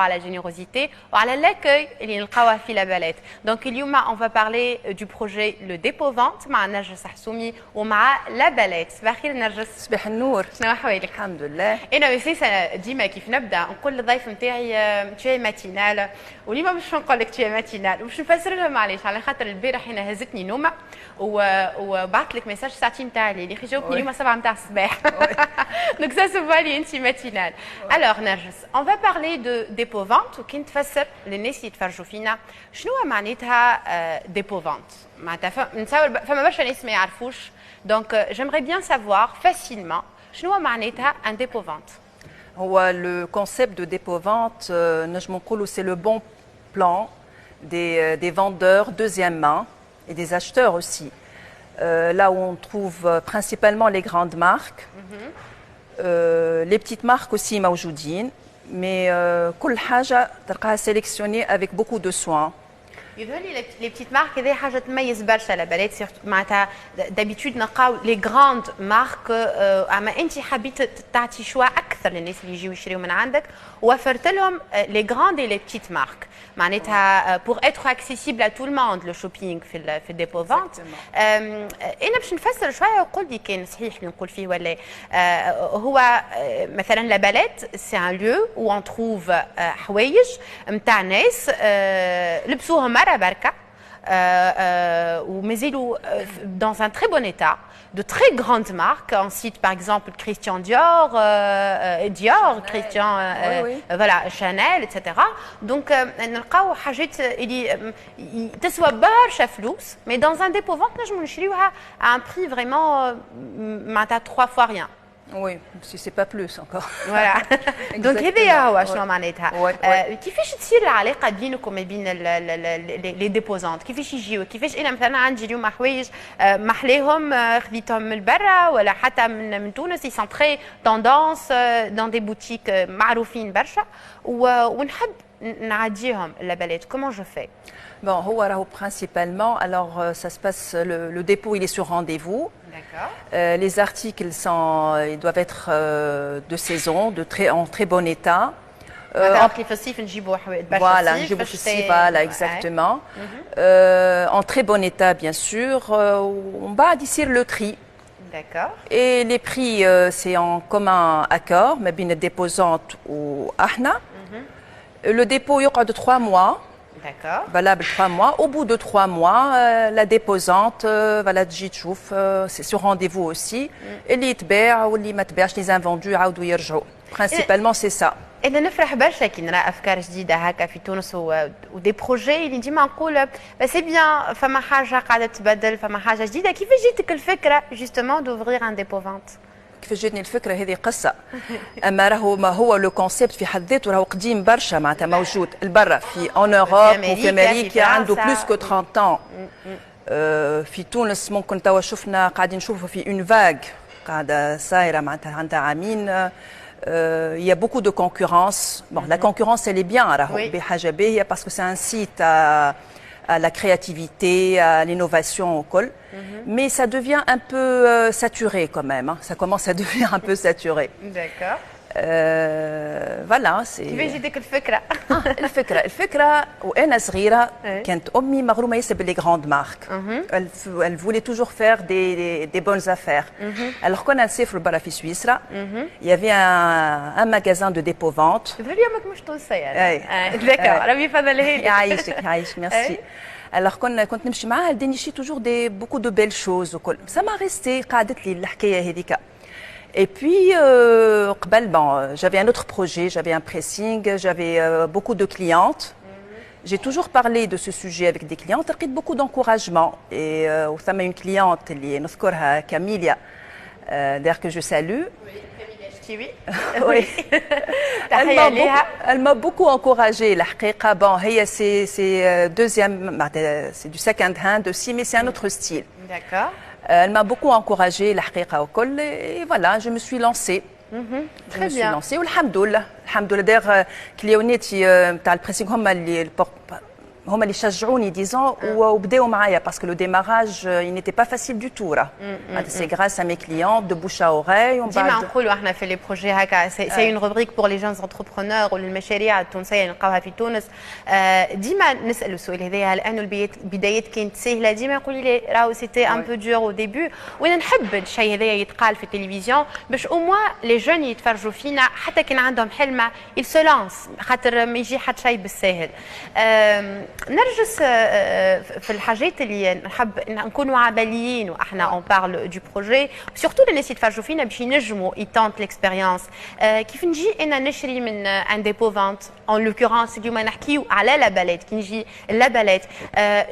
على générosité وعلى l'accueil اللي نلقاوه في لابالات. دونك اليوم on va parler du projet le dépôt vente مع نرجس حسومي ومع لابالات. صباح الخير نرجس. صباح النور. شنو احوالك؟ الحمد لله. انا وسيسه ديما كيف نبدا نقول للضيف نتاعي تشي ماتينال واليوم باش نقول لك تشي ماتينال وباش نفسر لهم علاش على خاطر البارح انا هزتني نومه وبعثت لك ميساج ساعتين تاع الليل اللي جاوبني اليوم 7 نتاع الصباح. دونك سا سو فالي انت ماتينال. الوغ نرجس on va parler de dépôt vente وكي نتفسر للناس اللي يتفرجوا فينا شنو معناتها dépôt vente معناتها نتصور فما برشا ناس ما يعرفوش دونك j'aimerais bien savoir facilement شنو معناتها un dépôt vente. هو le concept de dépôt vente نجم نقولوا c'est le bon plan des vendeurs deuxième main et des acheteurs aussi. Là où on trouve principalement les grandes marques, les petites marques aussi موجودين. Mais كل حاجة تلقاها sélectionnée avec beaucoup de soin. يظهر لي لي بتيت مارك هذه حاجه تميز برشا لابالات معناتها دابيتود نلقاو لي غراند مارك اما انت حبيت تعطي شوا اكثر للناس اللي يجيو يشريو من عندك وفرت لهم لي غراند اي لي بتيت مارك معناتها بور اتر اكسيسيبل ا تو الموند لو شوبينغ في الديبو فونت. انا باش نفسر شويه وقول لي كان صحيح اللي نقول فيه ولا هو مثلا لابالات سي ان ليو و اون تروف حوايج نتاع ناس لبسوهم بركة ومازالوا dans un très bon état de très grandes marques. On cite par exemple Christian Dior, Christian, voilà, Chanel, etc. Donc نلقاو حاجات اللي تسوى برشا فلوس mais dans un dépôt vente نجمو نشريوها à un prix vraiment معناتها 3 fois rien. Oui, si c'est pas plus encore. Voilà. دونك هذايا هو شنو معناتها. كيفاش تصير العلاقه بينك وما بين لي ديبوزونت؟ كيفاش يجيو؟ كيفاش انا مثلا عندي اليوم حوايج محليهم خذيتهم من برا ولا حتى من تونس سي سون تري توندونس دون دي بوتيك معروفين برشا ونحب نعديهم لابالات. كومون جو في؟ Bon, principalement, alors ça se passe, le dépôt il est sur rendez-vous. D'accord. Les articles ils doivent être de saison, en très bon état. Voilà, voilà, exactement. En très bon état, bien sûr. On va d'ici le tri. D'accord. Et les prix, c'est en commun accord, mais bien déposante ou ahna. Le dépôt, il y aura de 3 mois. D'accord. Valable 3 mois. Au bout de 3 mois, la déposante, voilà, c'est sur rendez-vous aussi. Et les تباع واللي ما تباعش les invendus يعاودوا يرجعوا. Principalement, c'est ça. انا نفرح برشا كي نرى افكار جديده هكا في تونس ودي بروجي اللي ديما نقول سي بيان فما حاجه قاعده تبدل فما حاجه جديده. كيفاش جاتك الفكره جوستومون دوفرير ان ديبو فونت؟ كيفاش جاتني الفكره هذه قصه. اما راهو ما هو لو كونسيبت في حد ذاته راهو قديم برشا معناتها موجود البرا في اون اوروب وفي امريكا عنده بلوس كو 30 ans. في تونس ممكن توا شفنا قاعدين نشوفوا في اون فاغ قاعده صايره معناتها عندها عامين. Il y a beaucoup de concurrence. Bon, la concurrence elle est bien راهو بحاجه باهيه parce que c'est un site à la créativité, à l'innovation au col. Mais ça devient un peu saturé quand même. Hein. Ça commence à devenir un peu saturé. D'accord. Voilà. كيفاش جاتك الفكرة؟ الفكرة وأنا صغيرة كانت أمي مغرومة ياسر باللي grandes marques. Elle voulait toujours faire des bonnes affaires. Alors كنا نسافروا برا في سويسرا. Il y avait un magasin de dépôt-vente. اليومك مش تونسية يعني. دكا ربي يفضلها لك. يعيشك ميرسي. Alors كنت نمشي معاها دينيشي toujours beaucoup de belles choses وكل. Ça m'a resté قعدت لي الحكاية هذيك. Et puis, j'avais un autre projet, j'avais un pressing, j'avais beaucoup de clientes. J'ai toujours parlé de ce sujet avec des clientes, j'ai beaucoup d'encouragement. Et il y a une cliente, Camilla, d'ailleurs que je salue. Oui. Elle m'a beaucoup encouragée. Bon, c'est du second hand aussi, mais c'est un autre style. D'accord. Elle m'a beaucoup encouragée, et voilà, je me suis lancée. Je me suis lancée, والحمد لله. D'ailleurs, clientèles تاع البريسينغ هما اللي هما اللي شجعوني ديزون وبداوا معايا باسكو لو ديماراج il n'était pas facile du tout راه سي غراس ا مي كليون دو بوش ا اوغي ومن ديما بعد نقولوا احنا في لي بروجي هكا سي اون روبريك بور لي جونز انتربرونور والمشاريع التونسيه اللي نلقاوها في تونس ديما نسالوا السؤال هذايا لانه البدايات كانت سهله ديما يقولوا لي راهو سيتي ان بو دور او ديبي وانا نحب الشيء هذايا يتقال في التلفزيون باش او موا لي جون يتفرجوا فينا حتى كان عندهم حلمه يل سو لانس خاطر ما يجي حتى شيء بالساهل نرجس في الحاجات اللي نحب نكونوا عمليين واحنا اون بارل دو بروجي سورتو الناس يتفرجوا فينا باش ينجموا يتونت ليكسبيريونس كيف نجي انا نشري من ان ديبو فونت اون لوكورونس اليوم نحكيو على لابالات كي نجي اللابالات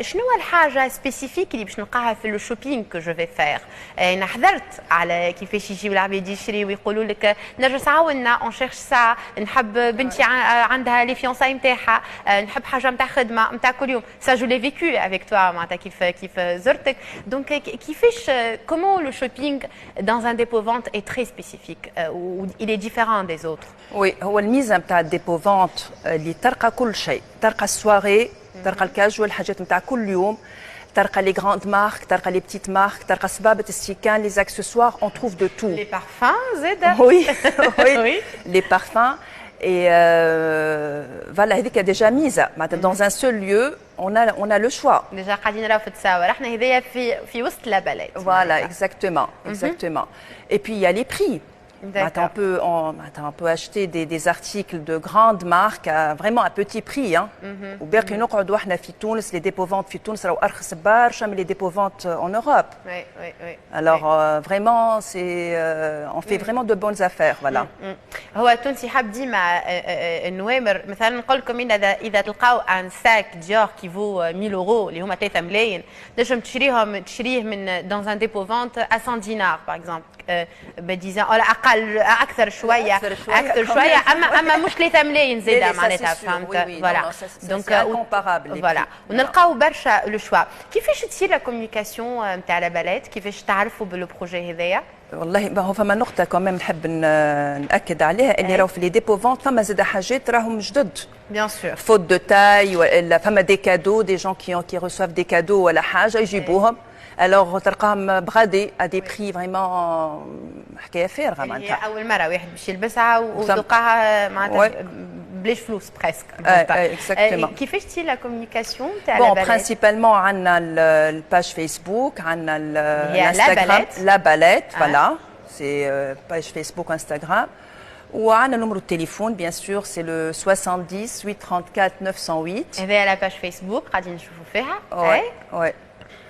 شنو الحاجه سبيسيفيك اللي باش نلقاها في لو شوبينغ كو جو في فير انا حضرت على كيفاش يجيو العباد يشري ويقولوا لك نرجس عاونا اون شيرش سا نحب بنتي عندها لي فيونساي نتاعها نحب حاجه نتاع خدمه نتاع كل يوم سا جو لي فيكو افيك توا معناتها كيف زرتك دونك كيفاش كومون لو شوبينغ dans un dépôt vente est très spécifique ou il est différent des autres. Oui, هو الميزه نتاع الديبو فونت اللي تلقى كل شيء تلقى السواري تلقى الكاجوال الحاجات نتاع كل يوم تلقى لي غراند مارك تلقى لي بتيت مارك تلقى صبابه السيكان لي اكسسوار on trouve de tout. Les parfums زاد. Oui, oui. Les parfums et voilà هذيك ديجا ميزه معناتها dans un seul lieu on a le choix. ديجا قاعدين نراو في التساور احنا هذايا في وسط لابالات. Voilà, exactement. Et puis il y a les prix. On peut acheter des articles de grandes marques à vraiment à petit prix. وباقي نقعدوا احنا في تونس les dépôts ventes في تونس راهو ارخص برشا من les dépôts ventes en Europe. Oui. Alors vraiment on fait vraiment de bonnes affaires voilà. هو التونسي حاب ديما النوامر مثلا نقول لكم اذا تلقاو ان ساك ديور كي فو 1000 اورو اللي هما 3 ملايين نجم تشريه من dans un dépôt vente à 100 dinars par exemple. بديزان ولا اكثر شويه اما مش 3 ملايين زاده معناتها فهمت فوالا دونك فوالا ونلقاو برشا لو شوا كيفاش تصير لا كوميونيكاسيون نتاع لابالات كيفاش تعرفوا بالبروجي هذايا والله هو فما نقطه كمان نحب ناكد عليها اللي راهو في لي ديبو فونت فما زاد حاجات راهم جدد بيان سور فوت دو تاي ولا فما دي كادو دي جون كي ريسوف دي كادو ولا حاجه يجيبوهم alors تلقاهم بغادي à des prix vraiment حكايه فارغه معناتها اول مره واحد باش يلبسها وتلقاها معناتها بلاش فلوس بريسك اكزاكتومون كيفاش تصير لا كوميونيكاسيون تاع بون برينسيبالمون عندنا الباج فيسبوك عندنا الانستغرام لا باليت فوالا سي باج فيسبوك انستغرام وعندنا نمرو التليفون بيان سور سي لو 70 834 908 هذه لا باج فيسبوك غادي نشوفوا فيها وي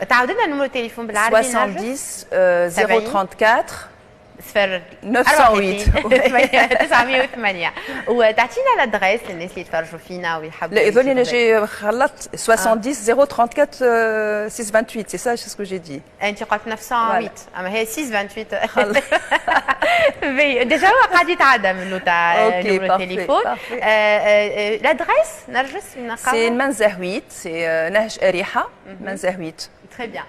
تعاود لنا نمرو التليفون بالعربي 70 034 صفر 908 908 وتعطينا الادريس للناس اللي يتفرجوا فينا ويحبوا لا يظل انا جي خلطت 70 034 628 سي سا سكو جي دي انت قلت 908 اما هي 628 ديجا قاعد يتعدى منه تاع نمرو التليفون الادريس نرجس سي المنزهويت سي نهج اريحه منزهويت Très bien.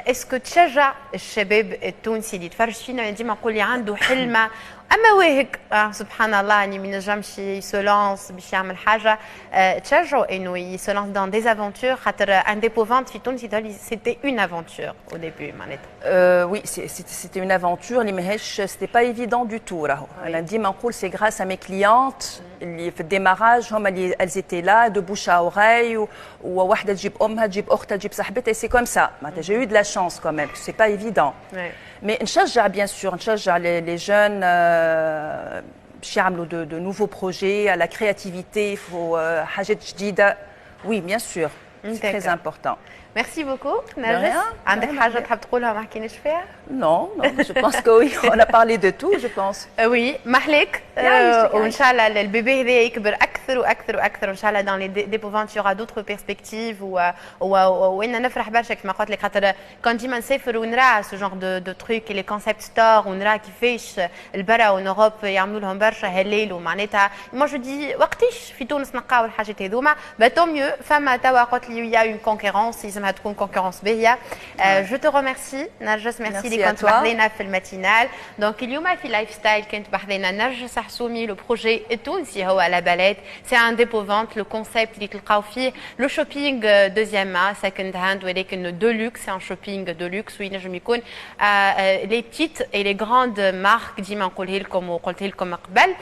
Est-ce que تشجع الشباب التونسي اللي يتفرج فينا ديما نقول لي عنده حلمه اما واهك سبحان الله اني ما ينجمش يسولونس باش يعمل حاجه تشجعوا انه يسولونس دون دي افونتور خاطر ان ديبو فونت في تونس سيتي اون افونتور او ديبي معناتها وي سيتي اون افونتور اللي ماهيش سيتي با ايفيدون دو تو راهو انا ديما نقول سي غراس ا مي كليونت اللي في الديماراج هما اللي الزيتي لا دو بوش ا اوغاي وواحده تجيب امها تجيب اختها تجيب صاحبتها سي كوم سا معناتها جي يو دو لا شانس كوميم سي با ايفيدون مي نشجع بيان سور نشجع لي جون باش يعملوا دو نوفو بروجي لا كرياتيفيتي يفو حاجات جديده وي بيان سور سي تري امبورطون Merci beaucoup, Narges. عندك حاجة تحب تقولها ما حكيناش فيها؟ Non, je pense que oui, on a parlé de tout, je pense. Oui, محليك وإن شاء الله البيبي هذا يكبر أكثر وأكثر وأكثر وإن شاء الله dans les dépôts ventes il y aura d'autres perspectives وإن نفرح برشا كما قلت لك خاطر كان ديما نسافر ونرى ce genre de trucs les concept stores ونرى كيفاش البرا ونوروب يعملوا لهم برشا هلال ومعناتها moi je dis وقتاش في تونس نلقاو الحاجات هذوما bah tant mieux فما توا قلت لي il y a une concurrence لازمها تكون concurrence باهية. Je te remercie نرجس ميرسي اللي كنت بحذينا في الماتينال. دونك اليوم في لايف ستايل كنت بحذينا نرجس حسومي لو بروجي التونسي هو لابالات c'est un dépôt vente le concept اللي تلقاو فيه le shopping deuxième main second hand ولكن de luxe c'est un shopping de luxe وينجم يكون les petites et les grandes marques ديما نقولها لكم وقلت لكم قبل